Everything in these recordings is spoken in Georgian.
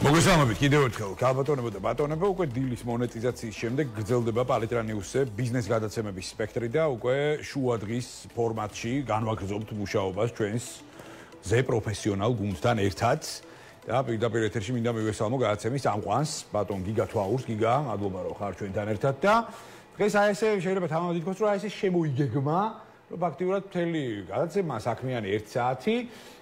მოგესალმებით კიდევ ერთხელ ქალბატონებო და ბატონებო, უკვე დილის მონეტიზაციის შემდეგ გრძელდება პალეტრა ნიუსზე ბიზნეს გადაცემების სპექტრი და უკვე შუა დღის ფორმატში განვაგრძობთ მუშაობას ჩვენს ზე პროფესიონალ გუნდთან ერთად და პირდაპირ ეთერში მინდა მივესალმო გადაცემის წამყვანს ბატონ გიგა თვაურს. გიგა, მადლობა რომ ხარ ჩვენთან ერთად და დღეს აი ესე შეიძლება თამამად ითქვას რომ აი ესე შემოიგეგმა რომ ფაქტიურად მთელი გადაცემა საქმიანი 1 საათი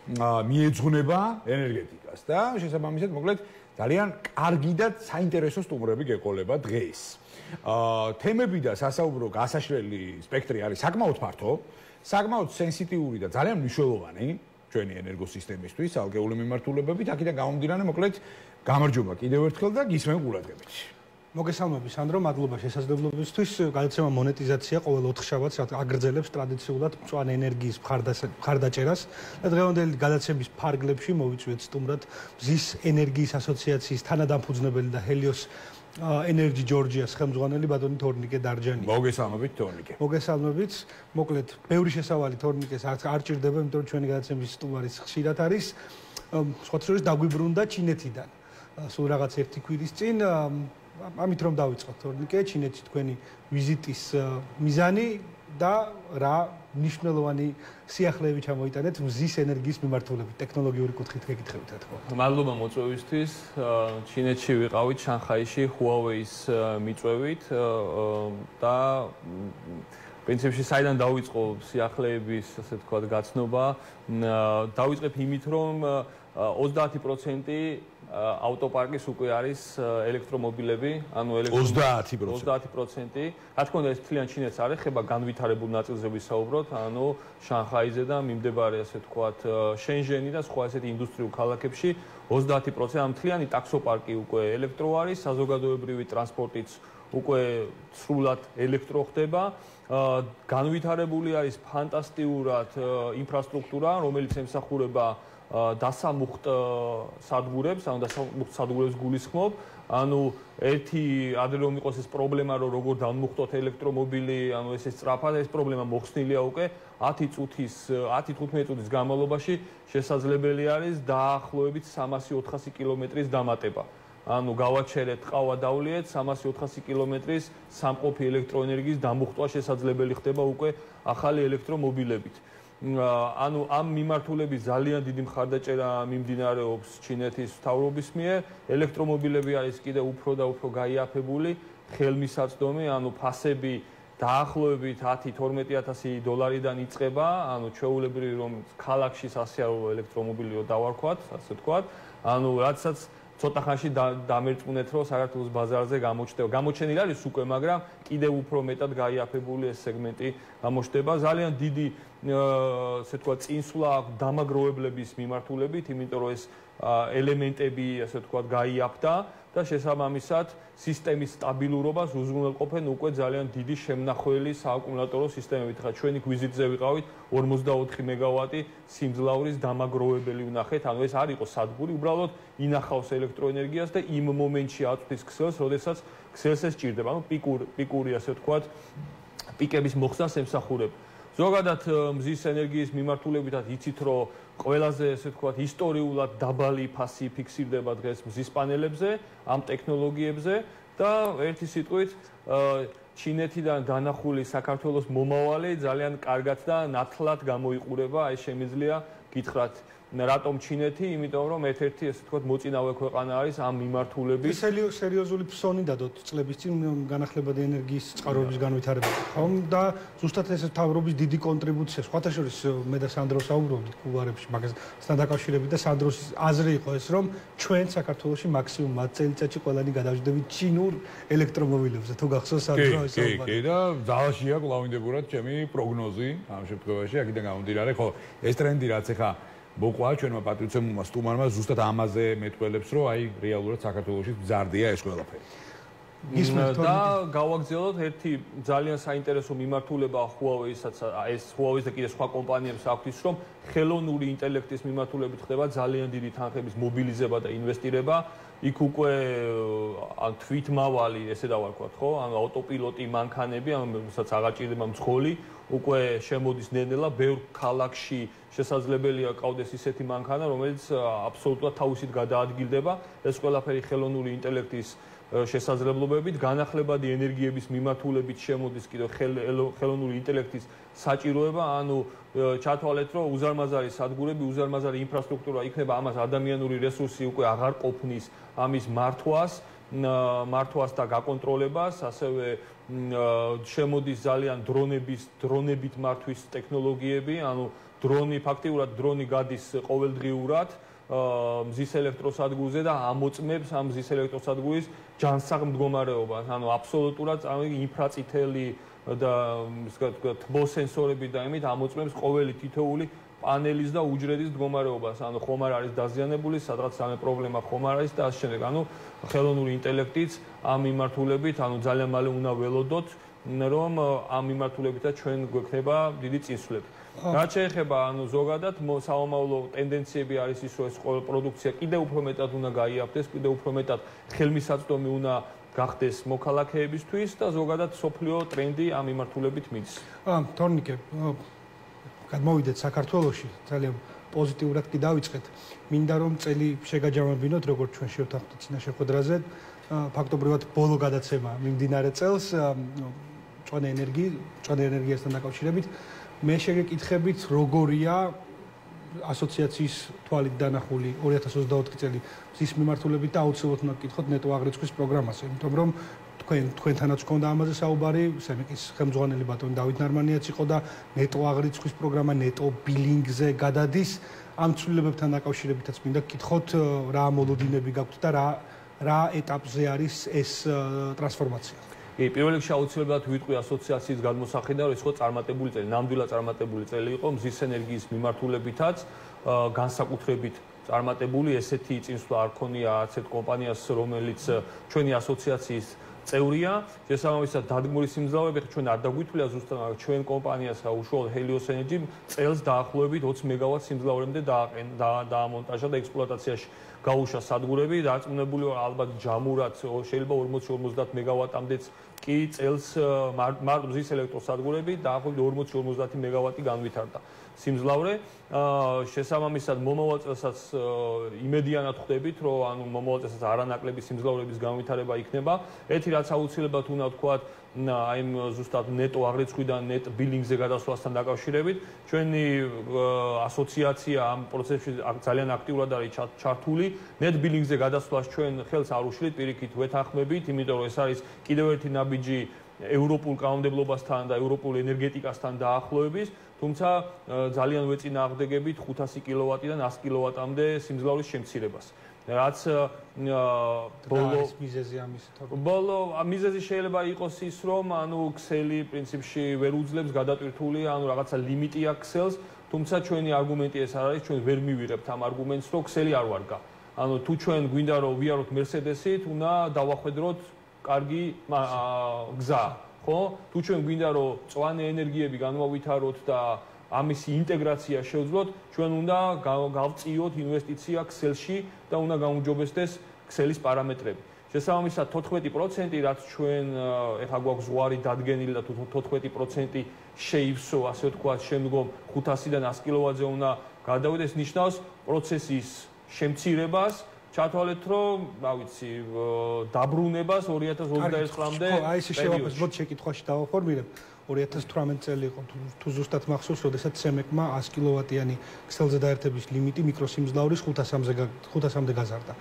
მიეძღვნება ენერგეტიკას და შესაბამისად მოკლედ ძალიან კარგი და საინტერესო სტუმრები გეყოლება დღეს. თემები და სასაუბრო გასაშლელი სპექტრი არის საკმაოდ ფართო, საკმაოდ სენსიტიური და ძალიან მნიშვნელოვანი ჩვენი ენერგოსისტემისთვის, ალგეული მიმართულებებით, აქედან გამომდინარე მოკლედ გამარჯობა კიდევ ერთხელ და გისმენ ყურადღებით. მოგესალმები სანდრო, მადლობა შესაძლებლობისთვის. გადაცემა მონეტიზაცია ყოველ 4 შაბათს აგრძელებს ტრადიციულად მწვანე ენერგიის მხარდაჭერას და დღევანდელი გადაცემის ფარგლებში მოვიწვიეთ სტუმრად მზის ენერგიის ასოციაციის თანადამფუძნებელი და ჰელიოს ენერგი ჯორჯიას ხელმძღვანელი ბატონი თორნიკე დარჯანი. მოგესალმებით თორნიკე. მოგესალმებით. მოკლედ, ბევრი შესავალი თორნიკეს არ ჭირდება, იმიტომ რომ ჩვენი გადაცემის სტუმარი ხშირად არის. სხვათა შორის დაგვიბრუნდა ჩინეთიდან. სულ რაღაც 1 კვირის წინ ამით რომ დავიწყოთ თორნიკე, ჩინეთში თქვენი ვიზიტის მიზანი და რა მნიშვნელოვანი სიახლეები ჩამოიტანეთ მზის ენერგიის მიმართულებით, ტექნოლოგიური კუთხით გეკითხებით რა თქმა უნდა. მადლობა მოწვევისთვის. ჩინეთში ვიყავით შანხაიში Huawei-ის მიწვევით და პრინციპში საიდან დავიწყო სიახლეების, ასე ვთქვათ, გაცნობა. დავიწყებ იმით, რომ 30% ავტოპარკის უკვე არის ელექტრომობილები, ანუ 30%. რა თქმა უნდა, ეს მთლიან ჩინეთს არ ეხება, განვითარებულ ნაწილზე ვისაუბროთ, ანუ შანხაიზე და მიმდებარე, ასე ვთქვათ, შენჟენი და სხვა ესეთი ინდუსტრიულ ქალაქებში 30%, ანუ მთლიანი ტაქსოპარკი უკვე ელექტრო არის, საზოგადოებრივი ტრანსპორტიც უკვე სრულად ელექტრო ხდება. განვითარებული არის ფანტასტიურად ინფრასტრუქტურა, რომელიც ემსახურება დასამუხტ სადგურებს, ანუ დასამუხტ სადგურებს გულისხმობ. ანუ ერთი ადრე რომ იყოს ეს პრობლემა, რომ როგორ დამუხტოთ ელექტრომობილი, ანუ ეს სწრაფად, ეს პრობლემა მოხსნილია უკვე 10-15 წუთის განმავლობაში შესაძლებელი არის დაახლოებით 300-400 კილომეტრის დამატება. ანუ გავაჩერეთ, ყავა დავლიეთ, 300-400 კილომეტრის სამყოფი ელექტროენერგიის დამუხტვა შესაძლებელი ხდება უკვე ახალი ელექტრომობილებით. ანუ ამ მიმართულების ძალიან დიდი მხარდაჭერა მიმდინარეობს ჩინეთის მთავრობის მიერ. ელექტრომობილები არის კიდევ უფრო და უფრო გაიაფებული, ხელმისაწვდომი, ანუ ფასები დაახლოებით 10-12,000 დოლარიდან იწყება, ანუ ჩვეულებრივი რომ ქალაქში სასიარულო ელექტრომობილიო დავარქვათ, ასე ვთქვათ, ანუ როდესაც ცოტა ხანში დამერწმუნეთ, რომ საქართველოს ბაზარზე გამოჩნდება. გამოჩენილი არის უკვე, მაგრამ კიდევ უფრო მეტად გაიაფებული ეს სეგმენტი გამოჩნდება. ძალიან დიდი, ასე ვთქვათ, წინსვლა დამაგროვებლების მიმართულებით, იმიტომ რომ ეს ელემენტები, ასე ვთქვათ, გაიაფდა და შესაბამისად სისტემის სტაბილურობას უზრუნველყოფენ უკვე ძალიან დიდი შემნახველი სააკუმულატორო სისტემებით. ხა ჩვენი ვიზიტზე ვიყავით 44 მეგავატი სიმძლავრის დამაგროვებელი ვნახეთ, ანუ ეს არ იყო სადგური, უბრალოდ ინახავს ელექტროენერგიას და იმ მომენტში აწვდის ქსელს, როდესაც ქსელს ეს ჭირდება. ანუ პიკური, ასე ვთქვათ, პიკების მოხსნას ემსახურება. ზოგადად მზის ენერგიის მიმართულებითაც იცით, რომ ყველაზე, ასე ვთქვათ, ისტორიულად დაბალი ფასი ფიქსირდება დღეს მზის პანელებზე, ამ ტექნოლოგიებზე და ერთი სიტყვით ჩინეთიდან დანახული საქართველოს მომავალი ძალიან კარგად და ნათლად გამოიყურება, აი შემიძლია გითხრათ რატომ ჩინეთი? იმიტომ რომ ერთ-ერთი, ასე ვთქვათ, მოწინავე ქვეყანა არის ამ მიმართულების. სერიოზული ფსონი დადოთ წლების წინ განახლებადი ენერგიის წყაროების განვითარებაში. ხომ და ზუსტად ეს თავრობის დიდი კონტრიბუცია. სხვათა შორის მე და სანდრო საუბრობდით კულუარებში მაგასთან დაკავშირებით და სანდროს აზრი იყო ეს, რომ ჩვენ საქართველოში მაქსიმუმ 10 წელიწადში ყველანი გადავждდებით ჩინურ ელექტრომობილებზე. თუ გახსოვს სანდრო ეს საუბარი. კი, და ძალაშია კვლავინდებურად ჩემი პროგნოზი ამ შემთხვევაში, აქედან გამომდინარე, ხო, ეს ტრენდი რაც ეხა მოყვა ჩვენმა პატრიციუმმა სტუმარმა ზუსტად ამაზე მეტყველებს, რომ აი რეალურად საქართველოში მზარდია ეს ყველაფერი. და გავაგრძელოთ ერთი ძალიან საინტერესო მიმართულება Huawei-საც ეს Huawei-ს და კიდე სხვა კომპანიებს აქვს ის რომ ხელოვნური ინტელექტის მიმართულებით ხდება ძალიან დიდი თანხების მობილიზება და ინვესტირება იქ უკვე ან თვითმავალი ესე დავარქვათ ხო ანუ ავტოპილოტი მანქანები ამასაც აღარ ჭირდება მძღოლი უკვე შემოდის ნელ-ნელა ბევრ ქალაქში შესაძლებელია ყავდეს ისეთი მანქანა რომელიც აბსოლუტურად თავისით გადაადგილდება ეს ყველაფერი ხელოვნური ინტელექტის შესაძლებლობებით განახლებადი ენერგიების მიმართულებით შემოდის კიდევ ხელოვნური ინტელექტის საჭიროება ანუ ჩათვალეთ რომ უზარმაზარი სადგურები უზარმაზარი ინფრასტრუქტურა იქნება ამას ადამიანური რესურსი უკვე აღარ ყოფნის ამის მართვას და გაკონტროლებას ასევე შემოდის ძალიან დრონებით მართვის ტექნოლოგიები ანუ ფაქტიურად დრონი გადის ყოველდღიურად მზის ელექტროსადგურზე და ამოწმებს ამ მზის ელექტროსადგურის ჯანსაღ მდგომარეობას. ანუ აბსოლუტურად ინფრაწითელი და ისე ვთქვათ, თბოსენსორები და იმით ამოწმებს ყოველი თითოეული პანელის და უჯრედის მდგომარეობას. ანუ ხომ არ არის დაზიანებული, სადღაც ამ პრობლემა ხომ არ არის და ასე შემდეგ. ანუ ხელოვნური ინტელექტიც ამ მიმართულებით, ანუ ძალიან მალე უნდა ველოდოთ, რომ ამ მიმართულებითაც ჩვენ გვექნება დიდი წინსვლები. რაც შეეხება ანუ ზოგადად საომავლო ტენდენციები არის ის რომ ეს პროდუქცია კიდევ უფრო მეტად უნდა გაიაფდეს, კიდევ უფრო მეტად ხელმისაწვდომი უნდა გახდეს მოქალაქეებისთვის და ზოგადად სოფლიო ტრენდი ამ მიმართულებით მიდის. თორნიკე, გადმოვიდეთ საქართველოში, ძალიან პოზიტიურად კი დავიწყეთ. მინდა რომ წელი შეგაჯამებინოთ, როგორც ჩვენ შევთანხმდით წინა შეხვედრაზე, ფაქტობრივად ბოლო გადაცემა მიმდინარე წელს მწვანე ენერგიასთან დაკავშირებით მე შეგეკითხებით როგორია ასოციაციის თვალით დანახული 2024 წელი მზის მიმართულებით და აუცილებლად უნდა გკითხოთ ნეტო აღრიცხვის პროგრამაზე, იმიტომ რომ თქვენთანაც გქონდა ამაზე საუბარი, სემიკის ხელმძღვანელი ბატონი დავით ნარმანიაც იყო და ნეტო აღრიცხვის პროგრამა ნეტო ბილინგზე გადადის ამ ცვლილებებთან დაკავშირებითაც მინდა გკითხოთ რა მოლოდინები გაქვთ და რა ეტაპზე არის ეს ტრანსფორმაცია. პირველ რიგში აუცილებლად ვიტყვი ასოციაციის გადმოსახედა, რომ ეს ხო წარმატებული წელი, ნამდვილად წარმატებული წელი იყო მზის ენერგიის მიმართულებითაც, განსაკუთრებით წარმატებული ესეთი წინსვლა არ ქონია არც ერთ კომპანიას, რომელიც ჩვენი ასოციაციის წევრია. შესაბამისად, დადგმული სიმძლავრეები ჩვენ არ დაგვითვლია ზუსტად ჩვენ კომპანიას უშუალოდ Helios Energy წელს დაახლოებით 20 მეგავატ სიმძლავრემდე დაამონტაჟა და ექსპლუატაციაში გაუშვა სადგურები, დარწმუნებული ვარ ალბათ ჯამურად შეიძლება 40-50 მეგავატამდეც კი წელს მარტო მზის ელექტროსადგურები დაახლოებით 40-50 მეგავატი განვითარდა სიმძლავრე. შესაბამისად მომავალ წელსაც იმედიანად ხვდებით, რომ ანუ მომავალ წელსაც არანაკლები სიმძლავრების განვითარება იქნება. ერთი რაც აუცილებლად უნდა ვთქვათ, აი ზუსტად ნეტო აღრიცხვიდან ნეტ ბილინგზე გადასვლასთან დაკავშირებით, ჩვენი ასოციაცია ამ პროცესში ძალიან აქტიურად არის ჩართული. ნეტ ბილინგზე გადასვლას ჩვენ ხელს არ უშლით, პირიქით ვეთანხმებით, იმიტომ რომ ეს არის კიდევ ერთი ნაბიჯი ევროპულ კანონმდებლობასთან და ევროპულ ენერგეტიკასთან დაახლოების, თუმცა ძალიან ვეწინააღმდეგებით 500 კილოვატიდან 100 კილოვატამდე სიმძლავრის შემცირებას. რაც ბოლო მიზეზი ამის მიზეზი შეიძლება იყოს ის, რომ ანუ ქსელი პრინციპში ვერ უძლებს გადატვირთული, ანუ რაღაცა ლიმიტი აქვს ქსელს, თუმცა ჩვენი არგუმენტი ეს არ არის, ჩვენ ვერ მივიღებთ ამ არგუმენტს, რომ ქსელი არ ვარგა. ანუ თუ ჩვენ გვინდა რომ ვიაროთ Mercedes-ით, უნდა დავახვედროთ კარგი გზა, ხო? თუ ჩვენ გვინდა რომ მწვანე ენერგიები განვავითაროთ და ამისი ინტეგრაცია შევძლოთ, ჩვენ უნდა გავწიოთ ინვესტიცია ქსელში და უნდა გაუმჯობესდეს ქსელის პარამეტრები. შესაბამისად 14%, რაც ჩვენ ეხლა გვაქვს ზღვარი დადგენილი და თუ 14% შეივსო, ასე ვთქვათ, შემდგომ 500-დან 100 კილოვატზე უნდა გადავიდეს, ნიშნავს პროცესის შემცირებას. ჩათვალეთ, რომ, რა ვიცი, დაბრუნებას 2021 წლამდე. ხო, აი ეს შევაფასოთ, მოდი შეკითხვაში დავაფორმირებ. 2018 წელი იყო თუ ზუსტად მახსოვს, როდესაც სემეკმა 100 კილოვატიანი ქსელზე დაერთების ლიმიტი მიკროსიმძლავრის 500-მდე გაზარდა.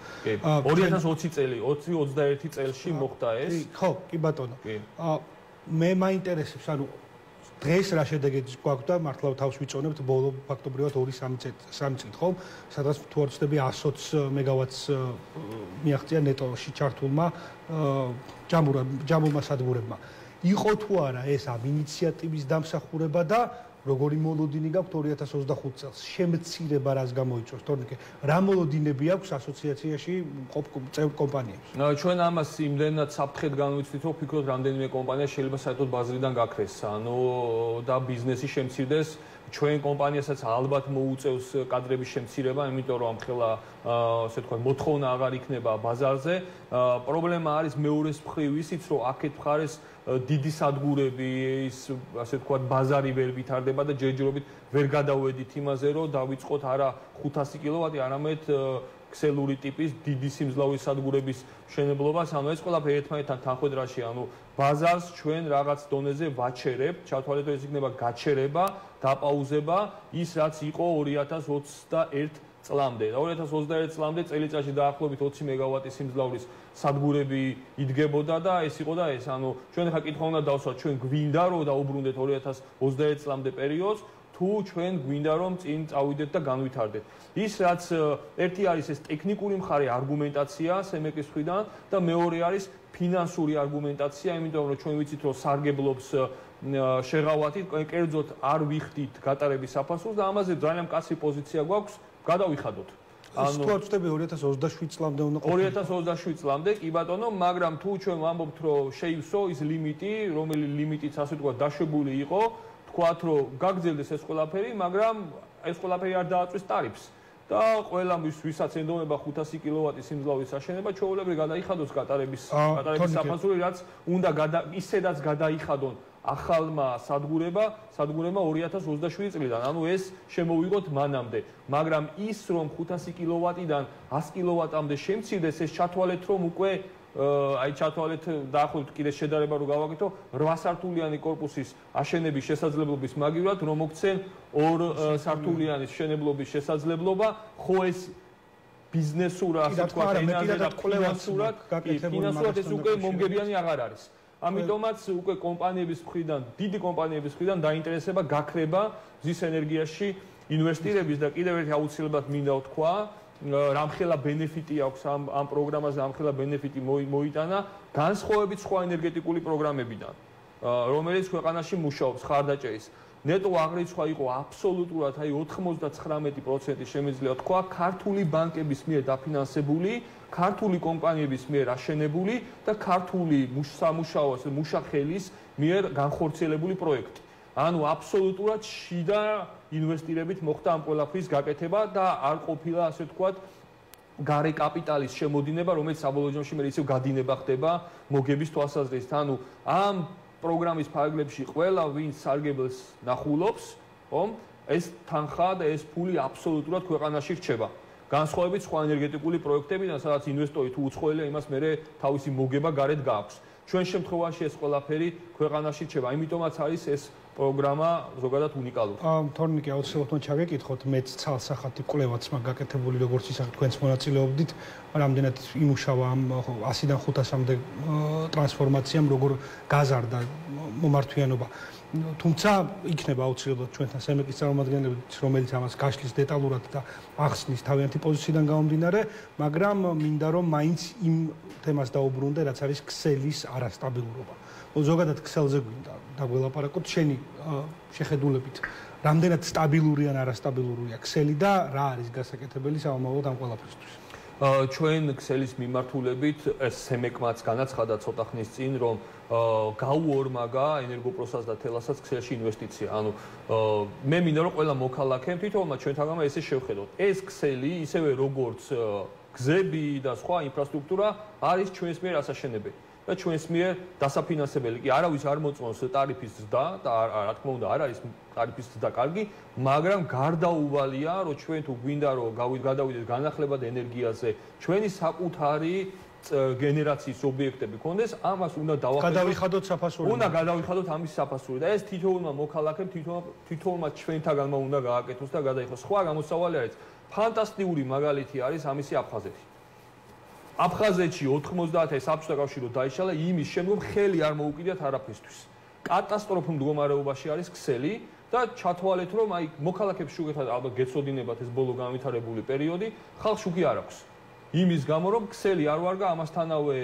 2020 წელი, 20-21 წელში მოხდა ეს. ხო, კი ბატონო. მე მაინტერესებს, ანუ დღეს რა შედეგი გვაქვს და მართლა თავს ვიწონებთ ბოლო ფაქტობრივად 2-3 წელი, ხო? სადაც თუ არ ვცდები 120 მეგავატს მიაღწია ნეტოში ჩართულმა ჯამულმა სადგურებმა. იყო თუ არა ეს ამ ინიციატივის დამსახურება და როგორი მოლოდინი გაქვთ 2025 წელს? შემცირება რას გამოიწვევს თორნიკე? რა მოლოდინები აქვს ასოციაციაში მყოფ წევრ კომპანიებს? ჩვენ ამას იმდენად საფრთხედ განვიცდით, რომ ვფიქრობთ, რამდენიმე კომპანია შეიძლება საერთოდ ბაზრიდან გაქრეს, ანუ და ბიზნესი შემცირდეს. ჩვენ კომპანიასაც ალბათ მოუწევს კადრების შემცირება, იმიტომ რომ ამხელა ასე თქვა მოთხოვნა აღარ იქნება ბაზარზე. პრობლემა არის მეორეს მხრივ ისიც, რომ აქეთ მხარეს დიდი სადგურები, ის ასე თქვა ბაზარი ვერ ვითარდება და ჯერჯერობით ვერ გადავედით იმაზე, რომ დავიწყოთ არა 500 კილოვატი, არამედ ქსელური ტიპის დიდი სიმძლავრის სადგურების მშენებლობას, ანუ ეს ყველაფერი ერთმანეთთან თანხვედრაში, ანუ ბაზარს ჩვენ რაღაც დონეზე ვაჩერებთ, ჩათვალეთ, რომ ეს იქნება გაჩერება, დაპაუზება, ის რაც იყო 2021 წლამდე. და 2021 წლამდე წელიწადში დაახლოებით 20 მეგავატის სიმძლავრის სადგურები იდგებოდა და ეს იყო და ეს, ანუ ჩვენ ხა კითხვა უნდა დავსვათ, ჩვენ გვინდა რომ დაუბრუნდეთ 2021 წლამდე პერიოდს, თუ ჩვენ გვინდა რომ წინ წავიდეთ და განვითარდეთ. ის რაც ერთი არის ეს ტექნიკური მხარე არგუმენტაცია სემეკის მხრიდან და მეორე არის ფინანსური არგუმენტაცია, იმიტომ რომ ჩვენ ვიცით რომ სარგებლობს შეღავათით, კერძოდ არ ვიხდით გატარების საფასურს და ამაზე ძალიან მკაცრი პოზიცია გვაქვს, გადავიხადოთ. ანუ თუ არ ვწდები 2027 წლამდე უნდა ყოფილიყო. 2027 წლამდე კი ბატონო, მაგრამ თუ ჩვენ ვამბობთ რომ შეივსო ის ლიმიტი, რომელიც ლიმიტიც ასე თქვა დაშვებული იყო, თქვათ რომ გაგრძელდეს ეს ყველაფერი, მაგრამ ეს ყველაფერი არ დააწვის ტარიფს. და ყველა ვისაც ენდომება 500 კილოვატის სიმძლავრის აშენება, ჩვეულებრივ გადაიხადოს გატარების საფასური, რაც უნდა ისედაც გადაიხადონ ახალმა სადგურებმა 2027 წლიდან. ანუ ეს შემოვიღოთ მანამდე. მაგრამ ის რომ 500 კილოვატიდან 100 კილოვატამდე შემცირდეს, ეს ჩათვალეთ რომ უკვე აი ჩათვალეთ დაახლოებით კიდე შედარება რო გავაკეთო 8 სართულიანი корпуსის აშენების შესაძლებლობის მაგივრად რომ მოგცენ 2 სართულიანის შენებლობის შესაძლებლობა, ხო ეს ბიზნესურად, ასე ვთქვათ, ფინანსურად ეს უკვე მომგებიანი აღარ არის. ამიტომაც უკვე კომპანიების მხრიდან, დიდი კომპანიების მხრიდან დაინტერესება გაქრება მზის ენერგიაში ინვესტირების და კიდევ ერთი აუცილებლად მინდა ვთქვა, რამხელა ბენეფიტი აქვს ამ პროგრამაზე, რამხელა ბენეფიტი მოიტანა განსხვავებით სხვა ენერგეტიკული პროგრამებიდან, რომელიც ქვეყანაში მუშაობს ხარდაჭერის. ნეტო აღრიცხვა იყო აბსოლუტურად აი 99% შემიძლია თქვა ქართული ბანკების მიერ დაფინანსებული, ქართული კომპანიების მიერ აშენებული და ქართული სამუშაო მუშახელის მიერ განხორციელებული პროექტი. ანუ აბსოლუტურად შიდა ინვესტირებით მოხდა ამ ყველაფრის გაკეთება და არ ყოფილა ასე ვთქვათ გარე კაპიტალის შემოდინება, რომელიც საბოლოო ჯამში მე ისევ გადინება ხდება მოგების თვალსაზრისით. ანუ ამ პროგრამის ფარგლებში ყველა ვინც სარგებელს ნახულობს, ხომ? ეს თანხა და ეს ფული აბსოლუტურად ქვეყანაში რჩება. განსხვავებით სხვა ენერგეტიკული პროექტებიდან, სადაც ინვესტორი თუ უცხოელია, იმას მერე თავისი მოგება გარეთ გააქვს. ჩვენ შემთხვევაში ეს ყველაფერი ქვეყანაში რჩება. იმიტომაც არის ეს პროგრამა ზოგადად უნიკალური. თორნიკე, აუცილებლად ჩაგეკითხოთ, მეც ცალსახათი კვლევაც მაგ გაკეთებული, როგორც ისახ თქვენც მონაწილეობდით, რამდენად იმუშავა ამ 100-დან 500-მდე ტრანსფორმაციამ, როგორ გაზარდა მომართვიანობა. თუმცა იქნება აუცილებლად ჩვენთან სემეკის წარმომადგენლები, რომელიც ამას გაშლის დეტალურად და ახსნის თავიანთი პოზიციიდან გამომდინარე, მაგრამ მინდა რომ მაინც იმ თემას დაუბრუნდე, რაც არის ქსელის არასტაბილურობა. ზოგადად ქსელზე გვინდა დაგველაპარაკოთ შენი შეხედულებით, რამდენად სტაბილური ან არასტაბილურია ქსელი და რა არის გასაკეთებელი სამომავლოდ ამ ყველაფრისთვის. ჩვენ ქსელის მიმართულებით ეს სემეკმაც განაცხადა ცოტა ხნის წინ, რომ გაუორმაგა ენერგოპროსას და თელასაც ქსელში ინვესტიცია. ანუ მე მინდა რომ ყველა მოქალაქემ თვითონაც ჩვენთანგან ესე შევხედოთ. ეს ქსელი ისევე როგორც გზები და სხვა ინფრასტრუქტურა არის ჩვენს მიერ ასაშენებელი. და ჩვენს მიერ დასაფინანსებელი კი არავის არ მოწმობს ტარიფის ზრდა და რა თქმა უნდა არ არის ტარიფის ზრდა კარგი, მაგრამ გარდაუვალია რომ ჩვენ თუ გვინდა რომ გადავიდეთ განახლებად ენერგიაზე, ჩვენი საკუთარი გენერაციის ობიექტები გქონდეს, ამას უნდა გადავიხადოთ საფასური. უნდა გადავიხადოთ ამის საფასური და ეს თითოეულმა მოქალაქემ თითოეულმა ჩვენთაგანმა უნდა გააკეთოს და გადაიხადოს. სხვა გამოსავალი არის ფანტასტიკური მაგალითი არის ამისი აფხაზეთი. აფხაზეთში 90-ე საბჭოთა კავშირო დაიშალა, იმის შემდგომ ხელი არ მოუკიდათ არაფრისთვის. კატასტროფულ მდგომარეობაში არის ქსელი და ჩათვალეთ რომ აი მოქალაქეებს შუქეთად ალბათ გეცოდინებათ ეს ბოლო განვითარებული პერიოდი, ხალხს შუქი არ აქვს. იმის გამო რომ ქსელი არ ვარგა ამასთანავე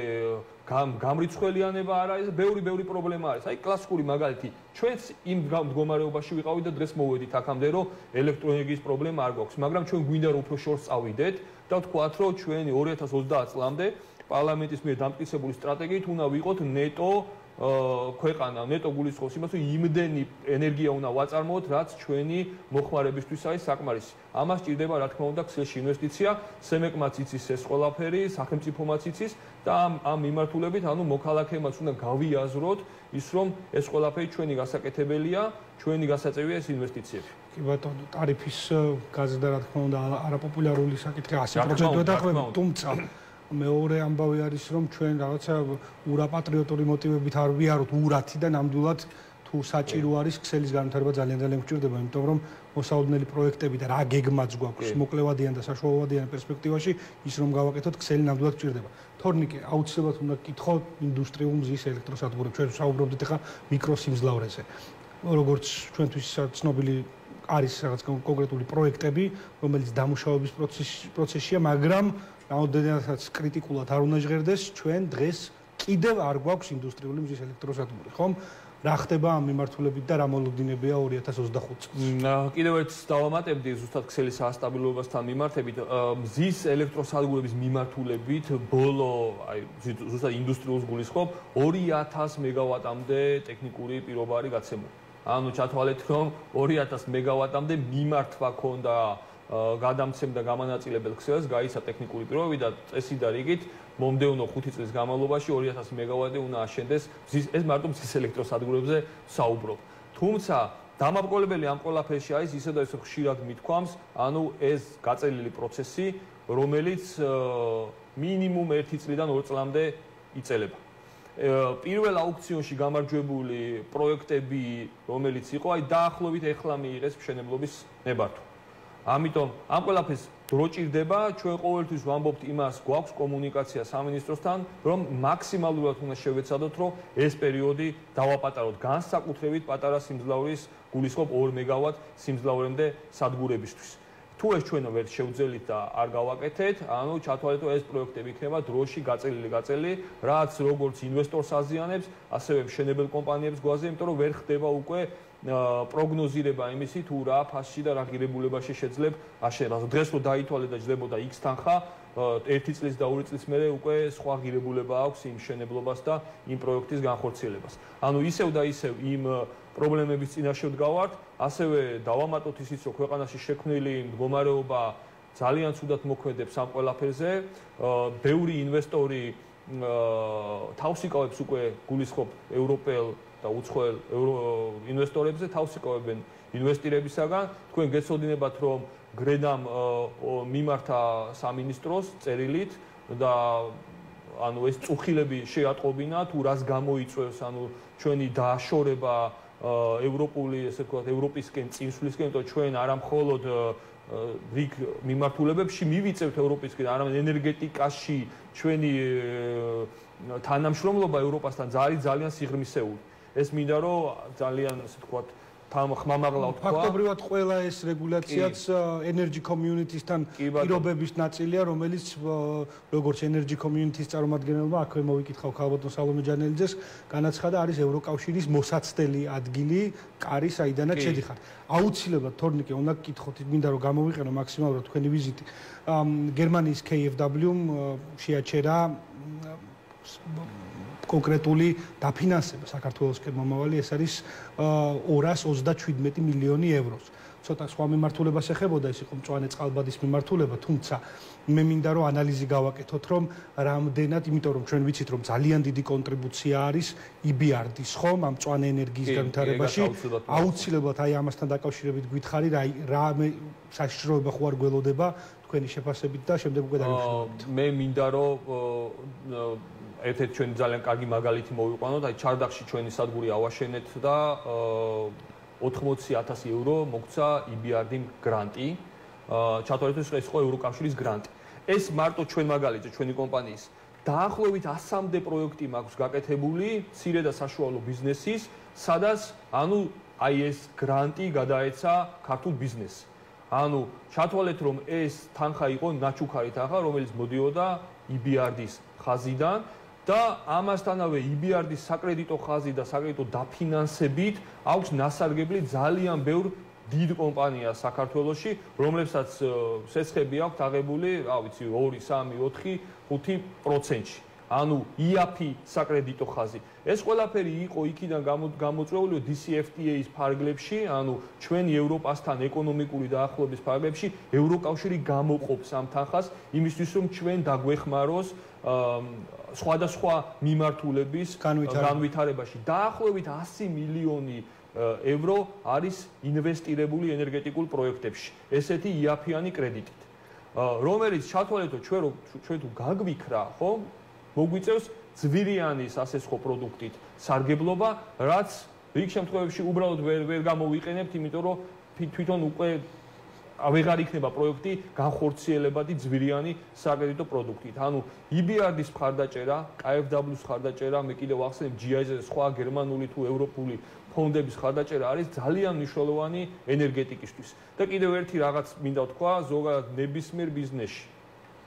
გამრიცხველიანება არ არის, ბევრი პრობლემა არის. აი კლასიკური მაგალითი, ჩვენც იმ მდგომარეობაში ვიყავით და დღეს მოვედით აქამდე, რომ ელექტროენერგიის პრობლემა არ გვაქვს, მაგრამ ჩვენ გვინდა რომ უფრო შორს წავიდეთ და ვთქვათ, რომ ჩვენი 2030 წლამდე პარლამენტის მიერ დამტკიცებული სტრატეგიით უნდა ვიყოთ ნეტო ქვეყანა, ნეტო გულისხმობს იმას, რომ იმდენი ენერგია უნდა ვაწარმოოთ, რაც ჩვენი მოხმარებისთვის არის საკმარისი. ამას ჭირდება, რა თქმა უნდა, ქსელში ინვესტიცია, სემეკმაც იცის ეს ყველაფერი, სახელმწიფომაც იცის და ამ მიმართულებით, მოქალაქეებმაც უნდა გავიაზროთ ის, რომ ეს ყველაფერი ჩვენი გასაკეთებელია, ჩვენი გასაწევია ეს ინვესტიციები. კი ბატონო, ტარიფის გაზრდა, რა თქმა უნდა, არაპოპულარული საკითხია 100%-ად დახვევა, თუმცა მეორე ამბავი არის, რომ ჩვენ რაღაცა ურაპატრიოტული მოტივებით არ ვიაროთ ურათი და ნამდვილად თუ საჭირო არის ქსელის განვითარება ძალიან გვჭირდება, იმიტომ რომ მოსაოდნელი პროექტები და რა გეგმაც გვაქვს მოკლევადიან და საშუალოვადიან პერსპექტივაში ის რომ გავაკეთოთ ქსელი ნამდვილად გვჭირდება. თორნიკე, აუცილებლად უნდა გკითხო ინდუსტრიულ მზის ელექტროსადგურებს. ჩვენ საუბრობდით ახლა მიკროსიმძლავრეზე. როგორც ჩვენთვის ცნობილი არის რაღაც კონკრეტული პროექტები, რომელიც დამუშავების პროცესშია, მაგრამ რაოდენადაც კრიტიკულად არ უნდა ჟღერდეს, ჩვენ დღეს კიდევ არ გვაქვს ინდუსტრიული მზის ელექტროსადგური, ხომ? რა ხდება ამ მიმართულებით და რა მოლოდინებია 2025 წელს? კიდევ ერთ დავამატებდი ზუსტად ქსელის ასტაბილურობასთან მიმართებით, მზის ელექტროსადგურების მიმართულებით ბოლო, აი ზუსტად ინდუსტრიულს გულისხმობ, 2000 მეგავატამდე ტექნიკური პირობა არის გაცემული. ანუ ჩათვალეთ, რომ 2000 მეგავატამდე მიმართვა ქონდა გადამცემ და გამანაწილებელ ქსელს, გაიცა ტექნიკური პირობები და წესი და რიგით მომდევნო 5 წლის განმავლობაში 2000 მეგავატი უნდა აშენდეს ეს მარტო მზის ელექტროსადგურებზე საუბრობ. თუმცა დამაბრკოლებელი ამ ყველაფერში არის ისე და ისე ხშირად მithქვამს, ანუ ეს გაწელილი პროცესი, რომელიც მინიმუმ 1 წლიდან 2 წლამდე იწელება. პირველ აუქციონში გამარჯვებული პროექტები, რომელიც იყო, აი დაახლოებით ეხლა მიიღეს მშენებლობის ნებართვა. ამიტომ ამ ყველაფერს დრო ჭირდება, ჩვენ ყოველთვის ვამბობთ იმას, გვაქვს კომუნიკაცია სამინისტროსთან, რომ მაქსიმალურად უნდა შევეცადოთ, რომ ეს პერიოდი დავაპატაროთ განსაკუთრებით პატარა სიმძლავრის გულისხმობ 2 მეგავატ სიმძლავრემდე სადგურებისთვის. თუ ეს ჩვენ ვერ შევძელით და არ გავაკეთეთ, ანუ ჩათვალეთ, რომ ეს პროექტები იქნება დროში გაწელილი, რაც როგორც ინვესტორს აზიანებს, ასევე მშენებელ კომპანიებს გვაზე, იმიტომ რომ ვერ ხდება უკვე პროგნოზირება იმისი თუ რა ფასში და რა ღირებულებაში შეძლებ აშენება. დღეს რო დაითვალე და ჯდებოდა X თანხა, 1 წლის და 2 წლის მერე უკვე სხვა ღირებულება აქვს იმ მშენებლობას და იმ პროექტის განხორციელებას. ანუ ისევ და ისევ იმ პრობლემების წინაშე ვდგავართ, ასევე დავამატოთ ისიც, რომ ქვეყანაში შექმნილი მდგომარეობა ძალიან ცუდად მოქმედებს ამ ყველაფერზე. ბევრი ინვესტორი თავს იკავებს უკვე გულისხმობ ევროპელ და უცხოელ ინვესტორებზე თავს იკავებენ ინვესტირებისაგან. თქვენ გეცოდინებათ, რომ გრედამ მიმართა სამინისტროს წერილით და ანუ ეს წუხილები შეატყობინა თუ რას გამოიწვევს, ანუ ჩვენი დააშორება ევროპული, ესე ვთქვათ, ევროპისკენ წინსვლისკენ, იმიტომ ჩვენ არა მხოლოდ რიგ მიმართულებებში მივიწევთ ევროპისკენ, არამედ ენერგეტიკაში ჩვენი თანამშრომლობა ევროპასთან ძალიან სიღრმისეული. ეს მინდა რომ ძალიან ასე ვთქვათ ხმამაღლა ვთქვა. ფაქტობრივად ყველა ეს რეგულაციაც Energy Community-სთან პირობების ნაწილია, რომელიც როგორც Energy Community-ის წარმომადგენელმა აქვე მოვიკითხავ ქალბატონ სალომე ჯანელიძეს, განაცხადა არის ევროკავშირის მოსაცდელი ადგილი, კარი, საიდანაც შედიხარ. აუცილებლად თორნიკე უნდა გკითხოთ, მინდა რომ გამოვიყენო მაქსიმალურად თქვენი ვიზიტი. გერმანიის KfW-მ შეაჩერა კონკრეტული დაფინანსება საქართველოსკენ მომავალი, ეს არის 237 მილიონი ევროს. ცოტა სხვა მიმართულებას ეხებოდა, ეს იყო მწვანე წყალბადის მიმართულება, თუმცა მე მინდა რომ ანალიზი გავაკეთოთ, რომ რამდენად, იმიტომ რომ ჩვენ ვიცით, რომ ძალიან დიდი კონტრიბუცია არის EBRD-ის, ხომ, ამ მწვანე ენერგიის განვითარებაში. აუცილებლად აი ამასთან დაკავშირებით გითხარი, რა საშიშროება ხო არ გველოდება თქვენი შეფასებით და შემდეგ უკვე დავიხსენებთ. მე მინდა რომ ერთ-ერთი ჩვენი ძალიან კარგი მაგალითი მოვიყვანოთ, აი ჩარდახში ჩვენი სადგური ავაშენეთ და 80,000 ევრო მოგცა EBRD-მ გრანტი. ჩათვალეთ, ეს იყო ევროკავშირის გრანტი. ეს მარტო ჩვენ მაგალითზე ჩვენი კომპანიის დაახლოებით 100-მდე პროექტი მაქვს გაკეთებული მცირე და საშუალო ბიზნესის, სადაც ანუ აი ეს გრანტი გადაეცა ქართულ ბიზნესს. ანუ ჩათვალეთ რომ ეს თანხა იყო ნაჩუქარი თანხა, რომელიც მოდიოდა EBRD-ის ხაზიდან და ამასთანავე EBRD-ის საკრედიტო ხაზი და საკრედიტო დაფინანსებით აქვს ნასარგებლი ძალიან ბევრ დიდ კომპანიას საქართველოში, რომლებსაც სესხები აქვთ აღებული, რა ვიცი, 2, 3, 4, 5%-ში. ანუ IAP საკრედიტო ხაზი. ეს ყველაფერი იყო იქიდან გამოწვეული DCFTA-ის ფარგლებში, ანუ ჩვენი ევროპასთან ეკონომიკური დაახლოების ფარგლებში ევროკავშირი გამოყოფს ამ თანხას იმისთვის, რომ ჩვენ დაგვეხმაროს სხვადასხვა მიმართულების განვითარებაში. დაახლოებით 100 მილიონი ევრო არის ინვესტირებული ენერგეტიკულ პროექტებში. ესეთი IAP-იანი კრედიტით. რომელიც ჩათვალეთო ჩვენ თუ გაგვიქრა, ხო? მოგვიწევს ძვირიანი სასესხო პროდუქტით სარგებლობა, რაც რიგ შემთხვევებში უბრალოდ ვერ გამოვიყენებთ, იმიტომ რომ თვითონ უკვე აღარ იქნება პროექტი განხორციელებადი ძვირიანი საკრედიტო პროდუქტით. ანუ EBRD-ის მხარდაჭერა, KfW-ის მხარდაჭერა, მე კიდევ ვახსენებ GIZ-ის სხვა გერმანული თუ ევროპული ფონდების მხარდაჭერა არის ძალიან მნიშვნელოვანი ენერგეტიკისთვის. და კიდევ ერთი რაღაც მინდა ვთქვა, ზოგადად ნებისმიერ ბიზნესში,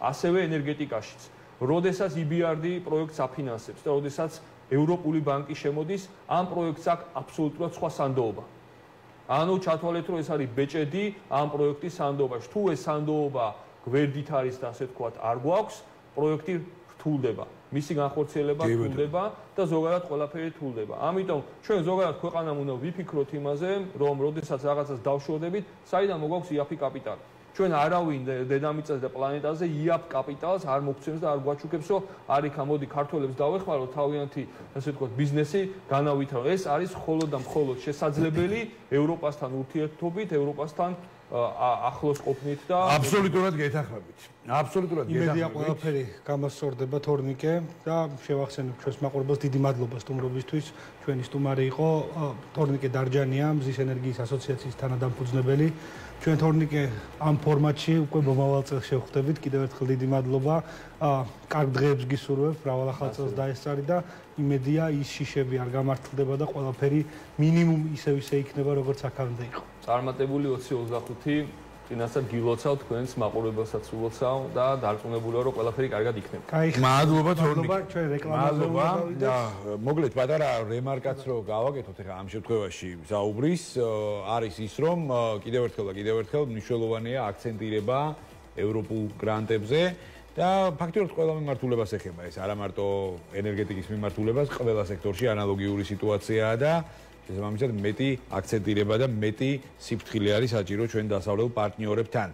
ასევე ენერგეტიკაშიც. როდესაც EBRD პროექტს აფინანსებს და როდესაც ევროპული ბანკი შემოდის, ამ პროექტს აქვს აბსოლუტურად სხვა სანდოობა. ანუ ჩათვალეთ, რომ ეს არის ბეჭედი ამ პროექტის სანდოობაში. თუ ეს სანდოობა გვერდით არის და ასე ვთქვათ, არ გვაქვს, პროექტი რთულდება. მისი განხორციელება რთულდება და ზოგადად ყველაფერი რთულდება. ამიტომ ჩვენ ზოგადად ქვეყანამ უნდა ვიფიქროთ იმაზე, რომ როდესაც რაღაცას დავშორდებით, საიდან მოგვაქვს IAP კაპიტალი. ჩვენ არავინ დედამიწაზე და პლანეტაზე IAP კაპიტალს არ მოგცემს და არ გვაჩუქებს, რომ არიქ ამოდი ქართველებს დავეხმაროთ, თავიანთი, ასე ვთქვათ, ბიზნესი განავითარო. ეს არის მხოლოდ და მხოლოდ შესაძლებელი ევროპასთან ურთიერთობით, ევროპასთან ახლოს ყოფნით და აბსოლუტურად გეთანხმებით. აბსოლუტურად გეთანხმებით. იმედია ყველაფერი გამასწორდება თორნიკე და შევახსენებ ჩვენს მაყურებელს დიდი მადლობა სტუმრობისთვის. ჩვენი სტუმარი იყო თორნიკე დარჯანია, მზის ენერგიის ასოციაციის თანადამფუძნებელი. ჩვენ თორნიკე ამ ფორმატში უკვე მომავალ წელს შევხვდებით. კიდევ ერთხელ დიდი მადლობა. კარგ დღეებს გისურვებ, მრავალ ახალ წელს დაესწარი და იმედია ის შიშები არ გამართლდება და ყველაფერი მინიმუმ ისე იქნება, როგორც აქამდე იყო. წარმატებული 2025 წინასწარ გილოცავ თქვენს მაყურებელსაც ულოცავ და დარწმუნებულია რომ ყველაფერი კარგად იქნება. მადლობა თორნიკე. ჩვენ რეკლამაზე და მოგლეთ პატარა რემარკაც რო გავაკეთოთ ახლა ამ შემთხვევაში საუბრის არის ის რომ კიდევ ერთხელ მნიშვნელოვანია აქცენტირება ევროპულ გრანტებზე და ფაქტობრივად ყველა მიმართულებას ეხება ეს არა მარტო ენერგეტიკის მიმართულებას, ყველა სექტორში ანალოგიური სიტუაციაა და შესაბამისად მეტი აქცენტირება და მეტი სიფრთხილე არის საჭირო ჩვენ დასავლელ პარტნიორებთან.